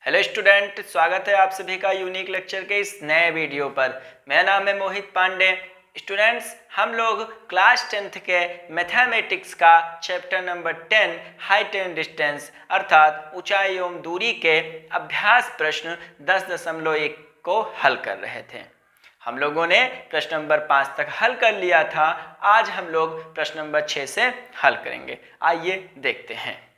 Hello student, स्वागत है आप सभी का यूनिक लेक्चर के इस नए वीडियो पर। मेरा नाम है मोहित पांडे। स्टूडेंट्स, हम लोग क्लास 10th के मैथमेटिक्स का chapter number 10 height and distance अर्थात ऊंचाई एवं दूरी के अभ्यास प्रश्न 10.1 को हल कर रहे थे। हम लोगों ने प्रश्न नंबर 5 तक हल कर लिया था। आज हम लोग प्रश्न नंबर 6 से हल करेंगे। आइए देखते हैं।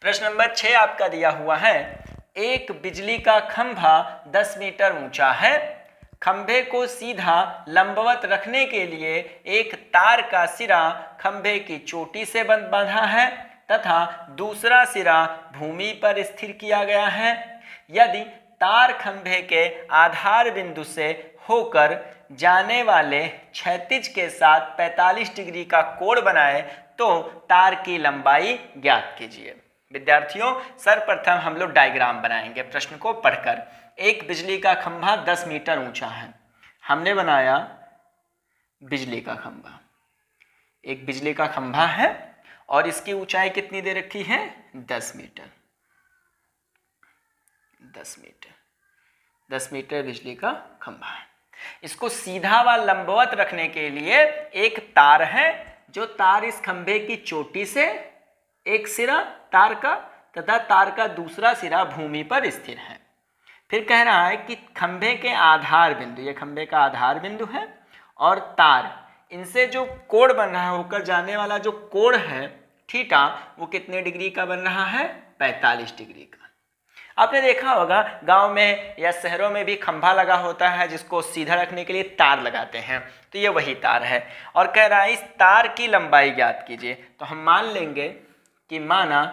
प्रश्न नंबर 6 आपका दिया हुआ है, एक बिजली का खंभा 10 मीटर ऊंचा है। खंभे को सीधा लंबवत रखने के लिए एक तार का सिरा खंभे की चोटी से बांधा है तथा दूसरा सिरा भूमि पर स्थिर किया गया है। यदि तार खंभे के आधार बिंदु से होकर जाने वाले क्षैतिज के साथ 45 डिग्री का कोण बनाए तो तार की लंबाई ज्ञात कीजिए। विद्यार्थियों, सर्वप्रथम हम लोग डायग्राम बनाएंगे प्रश्न को पढ़कर। एक बिजली का खंभा 10 मीटर ऊंचा है। हमने बनाया बिजली का खंभा। एक बिजली का खंभा है और इसकी ऊंचाई कितनी दे रखी है? 10 मीटर। 10 मीटर 10 मीटर बिजली का खंभा है। इसको सीधा व लंबवत रखने के लिए एक तार है, जो तार इस खंभे की चोटी से एक सिरा तार का तथा तार का दूसरा सिरा भूमि पर स्थिर है। फिर कह रहा है कि खंभे के आधार बिंदु, ये खंभे का आधार बिंदु है, और तार, इनसे जो कोण बन रहा है, होकर जाने वाला जो कोण है थीटा, वो कितने डिग्री का बन रहा है? 45 डिग्री का। आपने देखा होगा गांव में या शहरों में भी खंभा लगा होता है जिसको सीधा रखने के लिए तार लगाते हैं, तो ये वही तार है। और कह रहा है इस तार की लंबाई ज्ञात कीजिए। तो हम मान लेंगे कि माना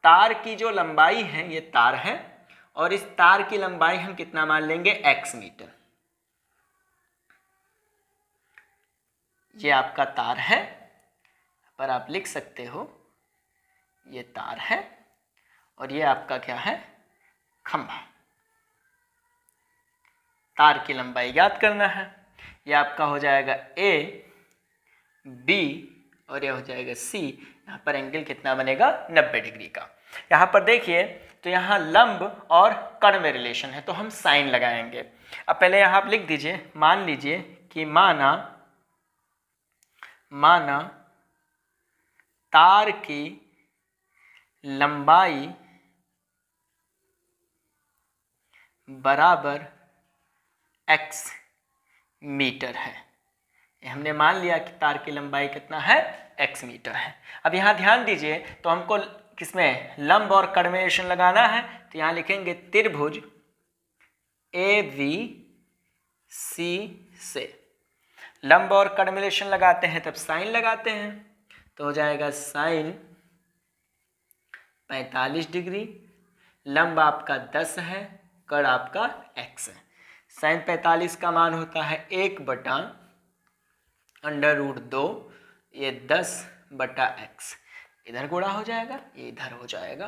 तार की जो लंबाई है, ये तार है, और इस तार की लंबाई हम कितना मान लेंगे? x metre. ये आपका तार है, पर आप लिख सकते हो ये तार है और ये आपका क्या है? खंभा। तार की लंबाई ज्ञात करना है। ये आपका हो जाएगा a, b और ये हो जाएगा c। यहाँ पर एंगल कितना बनेगा? 90 डिग्री का। यहाँ पर देखिए तो यहाँ लंब और कर्ण में रिलेशन है, तो हम साइन लगाएंगे। अब पहले यहाँ आप लिख दीजिए, मान लीजिए कि माना तार की लंबाई बराबर x मीटर है। हमने मान लिया कि तार की लंबाई कितना है? x मीटर है। अब यहाँ ध्यान दीजिए, तो हमको किसमें लंब और कर्ण में रिलेशन लगाना है, तो यहाँ लिखेंगे त्रिभुज ABC से लंब और कर्ण में रिलेशन लगाते हैं तब साइन लगाते हैं, तो हो जाएगा साइन 45 डिग्री। लंब आपका 10 है, कर्ण आपका x है। साइन 45 का मान होता है 1/√2, ये 10/x। इधर गुणा हो जाएगा, ये इधर हो जाएगा,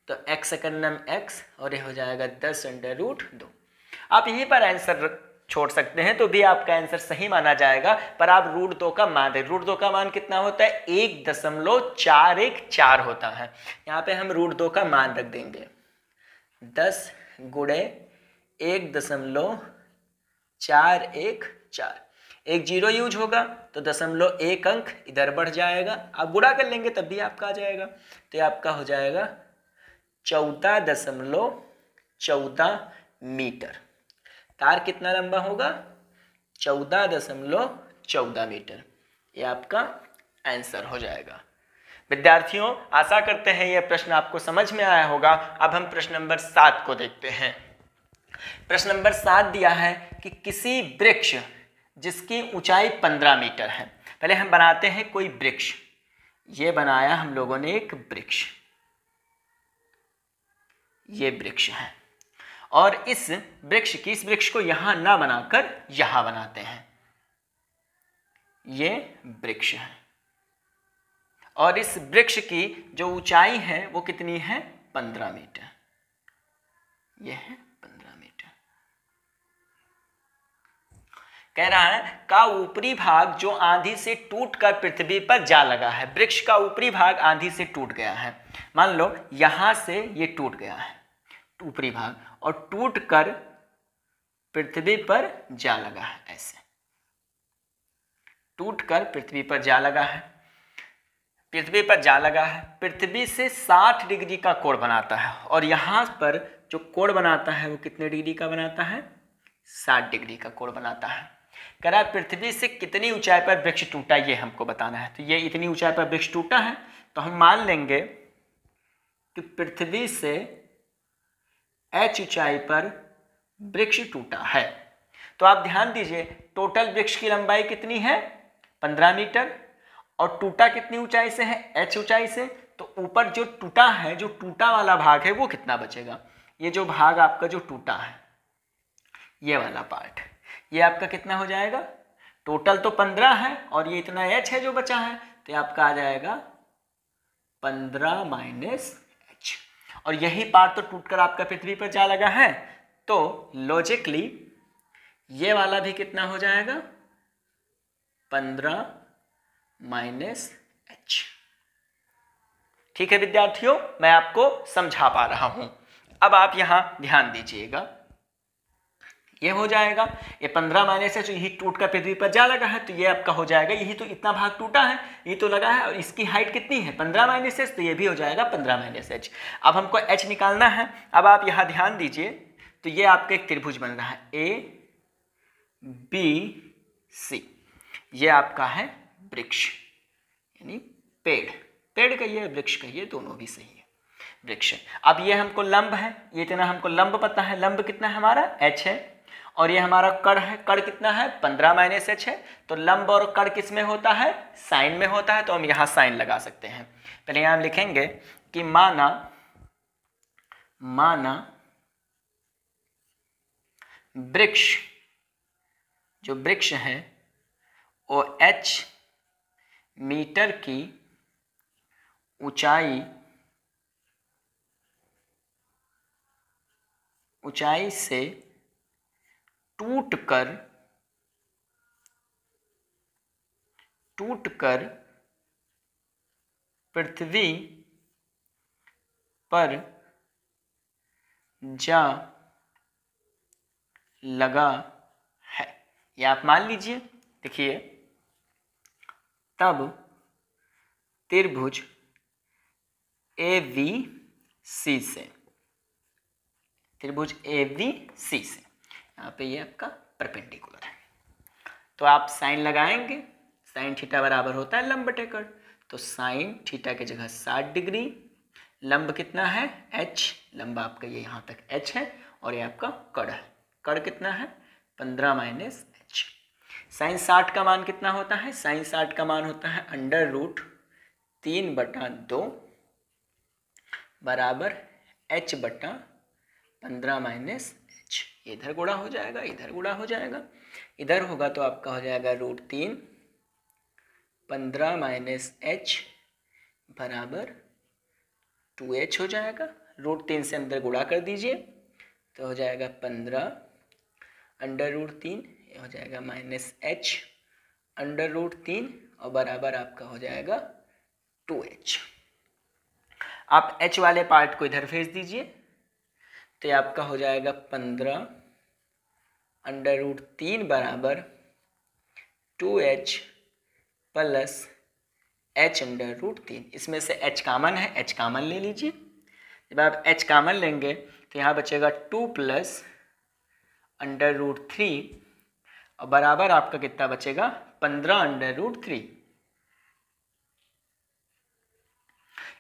तो x सकन्नम x और ये हो जाएगा 10√2। आप यहीं पर आंसर छोड़ सकते हैं तो भी आपका आंसर सही माना जाएगा, पर आप √2 का मान दें। √2 का मान कितना होता है? 1.414 होता है। यहाँ पे हम √2 का मान रख देंगे 10 गुणे 1.414। एक जीरो यूज होगा तो 0.1 अंक इधर बढ़ जाएगा, आप गुणा कर लेंगे तब भी आपका आ जाएगा, तो ये आपका हो जाएगा 14.14 मीटर। तार कितना लंबा होगा? 14.14 मीटर। ये आपका आंसर हो जाएगा। विद्यार्थियों, आशा करते हैं यह प्रश्न आपको समझ में आया होगा। अब हम प्रश्न नंबर 7 को देखते हैं। प्रश्न नंबर 7 दिया है कि किसी वृक्ष जिसकी ऊंचाई 15 मीटर है। पहले हम बनाते हैं कोई वृक्ष। ये बनाया हम लोगों ने एक वृक्ष, ये वृक्ष है, और इस वृक्ष को यहां ना बनाकर यहां बनाते हैं। ये वृक्ष है और इस वृक्ष की जो ऊंचाई है वो कितनी है? 15 मीटर। ये है 15 मीटर। कह रहा है का ऊपरी भाग जो आंधी से टूटकर पृथ्वी पर जा लगा है। वृक्ष का ऊपरी भाग आंधी से टूट गया है। मान लो यहां से ये टूट गया है, ऊपरी भाग, और टूट कर पृथ्वी पर जा लगा है। ऐसे टूट कर पृथ्वी पर जा लगा है, पृथ्वी पर जा लगा है, पृथ्वी से 60 डिग्री का कोण बनाता है, और यहाँ पर जो कोण बनाता है वो कितने डिग्री का बनाता है? 60 डिग्री का कोण बनाता है। कह रहा है पृथ्वी से कितनी ऊंचाई पर वृक्ष टूटा, ये हमको बताना है। तो ये इतनी ऊंचाई पर वृक्ष टूटा है, तो हम मान लेंगे कि पृथ्वी से h ऊंचाई पर वृक्ष टूटा है। तो आप ध्यान दीजिए, टोटल वृक्ष की लंबाई कितनी है? 15 मीटर, और टूटा कितनी ऊंचाई से है? h ऊंचाई से। तो ऊपर जो टूटा है, जो टूटा वाला भाग है, वो कितना बचेगा? ये जो भाग आपका जो टूटा है, ये वाला पार्ट, ये आपका कितना हो जाएगा? टोटल तो 15 है, और ये इतना h है जो बचा है, तो ये आपका आ जाएगा 15 माइनस h। और यही पार्ट तो टूटकर आपका पृथ्वी पर जा लगा है, तो लॉजिकली ये वाला भी कितना हो जाएगा? 15 माइनस h। ठीक है विद्यार्थियों, मैं आपको समझा पा रहा हूं। अब आप यहां ध्यान दीजिएगा, ये हो जाएगा, ये 15 माइनस h, यही टूट कर पृथ्वी पर जा लगा है, तो ये आपका हो जाएगा, यही तो इतना भाग टूटा है, ये तो लगा है, और इसकी हाइट कितनी है? 15 माइनस h, तो ये भी हो जाएगा 15 माइनस h। अब हमको h निकालना है। अब आप यहाँ ध्यान दीजिए, तो ये आपका एक त्रिभुज बन रहा है ABC। ये आपका है वृक्ष, यानी पेड़, पेड़ कहिए वृक्ष कहिए, दोनों भी सही है, वृक्ष है। अब ये हमको लंब है, ये इतना हमको लंब पता है, लंब कितना है हमारा? h है, और ये हमारा कड़ है, कड़ कितना है? 15 माइनस h है। तो लंब और कड़ किस में होता है? साइन में होता है, तो हम यहाँ साइन लगा सकते हैं। पहले यहाँ हम लिखेंगे कि माना वृक्ष, जो वृक्ष है वो h मीटर की ऊंचाई से टूटकर पृथ्वी पर जा लगा है। ये आप मान लीजिए, देखिए, तब त्रिभुज ABC से, त्रिभुज ABC से, यहाँ पे ये आपका परपेंडिकुलर है, तो आप साइन लगाएंगे, साइन थीटा बराबर होता है लंब बटे कड़, तो साइन थीटा की जगह 60 डिग्री, लंब कितना है? h, लंब आपका ये यहाँ तक h है, और ये आपका कड़ है, कड़ कितना है? 15 माइनस h। साइन 60 का मान कितना होता है? साइन 60 का मान होता है √3/2 बराबर h बटा 15 माइनस h। इधर गुणा हो जाएगा, इधर गुणा हो जाएगा, इधर होगा तो आपका हो जाएगा √3 15 माइनस h बराबर 2h हो जाएगा। √3 से अंदर गुणा कर दीजिए, तो हो जाएगा 15 √3, ये हो जाएगा माइनस h √3, और बराबर आपका हो जाएगा 2h। आप h वाले पार्ट को इधर भेज दीजिए, तो ये आपका हो जाएगा 15 √3 बराबर 2h प्लस h √3। इसमें से h कामन है, h कामन ले लीजिए। जब आप h कामन लेंगे तो यहाँ बचेगा 2 प्लस √3, और बराबर आपका कितना बचेगा? 15 √3।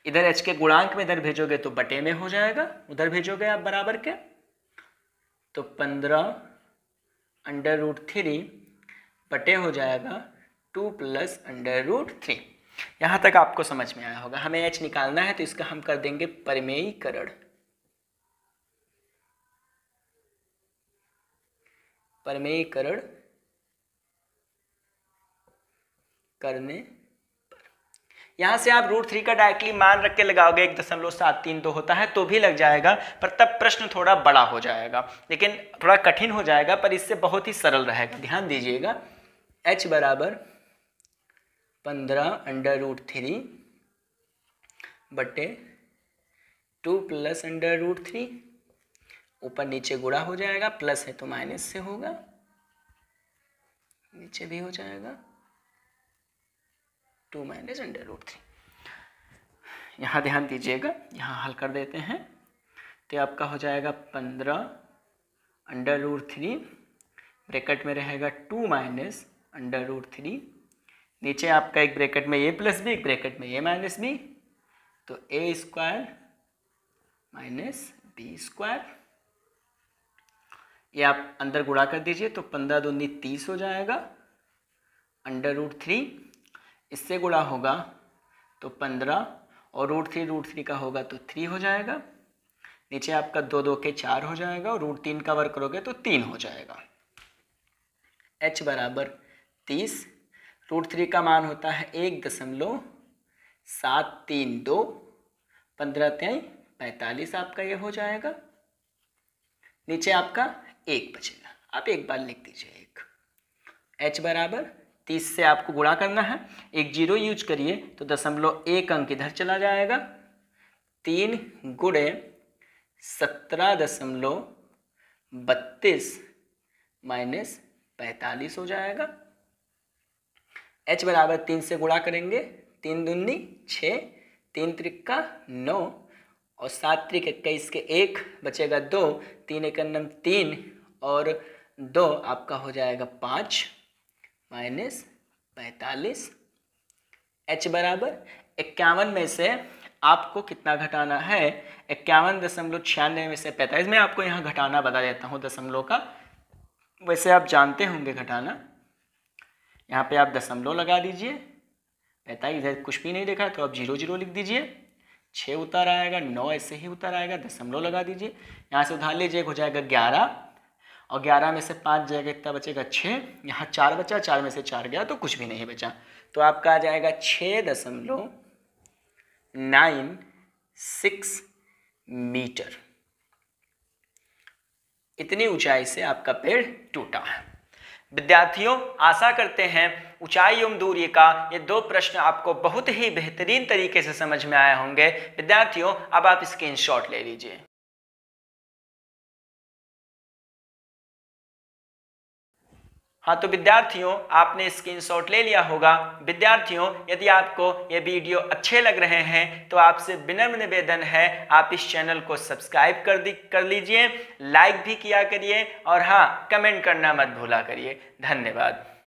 इधर h के गुणांक में इधर भेजोगे तो बटे में हो जाएगा, उधर भेजोगे आप बराबर के, तो 15 √3 बटे हो जाएगा 2 प्लस √3। यहाँ तक आपको समझ में आया होगा। हमें h निकालना है, तो इसका हम कर देंगे परिमेयीकरण। परिमेयीकरण करने पर यहाँ से आप √3 का डायरेक्टली मान रख के लगाओगे, 1.732 होता है तो भी लग जाएगा, पर तब प्रश्न थोड़ा बड़ा हो जाएगा, लेकिन थोड़ा कठिन हो जाएगा, पर इससे बहुत ही सरल रहेगा। ध्यान दीजिएगा, h बराबर 15 √3 बटे 2 प्लस √3, ऊपर नीचे गुणा हो जाएगा, प्लस है तो माइनस से होगा, नीचे भी हो जाएगा 2 माइनस √3। यहाँ ध्यान दीजिएगा, यहाँ हल कर देते हैं तो आपका हो जाएगा 15 √3, ब्रैकेट में रहेगा 2 माइनस √3, नीचे आपका एक ब्रैकेट में a प्लस बी, एक ब्रैकेट में a माइनस बी, तो a square minus b square. ये आप अंदर गुणा कर दीजिए तो 15 दूनी 30 हो जाएगा, √3 इससे गुणा होगा तो 15 और √3 का होगा तो 3 हो जाएगा, नीचे आपका 2 2 के 4 हो जाएगा और √3 का वर्ग करोगे तो 3 हो जाएगा। h बराबर 30, √3 का मान होता है 1.732, 15 3 45 आपका ये हो जाएगा, नीचे आपका 1 बचेगा, आप एक बार लिख दीजिए 1। h बराबर 30 से आपको गुणा करना है, एक जीरो यूज करिए तो 0.1 अंक इधर चला जाएगा, 3 गुणे 17.32 माइनस 45 हो जाएगा। h बराबर 3 से गुणा करेंगे, 3 दूनी 6, 3 त्रिका 9 और 7 त्रिक 21 के 1 बचेगा 2, 3 1 3 और 2 आपका हो जाएगा 5 माइनस 45। h बराबर 51 में से आपको कितना घटाना है, 51.96 में से 45, मैं आपको यहाँ घटाना बता देता हूँ दशमलव का, वैसे आप जानते होंगे घटाना। यहाँ पे आप दशमलव लगा दीजिए, 45 इधर कुछ भी नहीं देखा तो आप 0 0 लिख दीजिए, 6 उतर आएगा, 9 ऐसे ही उतर आएगा, दशमलव लगा दीजिए, यहाँ से उधार लीजिए हो जाएगा 11 और 11 में से 5 जाएगा कितना बचेगा 6, यहाँ 4 बचा, 4 में से 4 गया तो कुछ भी नहीं बचा, तो आपका आ जाएगा 6.96 मीटर। इतनी ऊंचाई से आपका पेड़ टूटा है। विद्यार्थियों, आशा करते हैं ऊंचाई एवं दूरी का ये 2 प्रश्न आपको बहुत ही बेहतरीन तरीके से समझ में आए होंगे। विद्यार्थियों, अब आप स्क्रीनशॉट ले लीजिए। हाँ, तो विद्यार्थियों आपने स्क्रीनशॉट ले लिया होगा। विद्यार्थियों, यदि आपको ये वीडियो अच्छे लग रहे हैं तो आपसे विनम्र निवेदन है आप इस चैनल को सब्सक्राइब कर लीजिए, लाइक भी किया करिए और हाँ, कमेंट करना मत भूला करिए। धन्यवाद।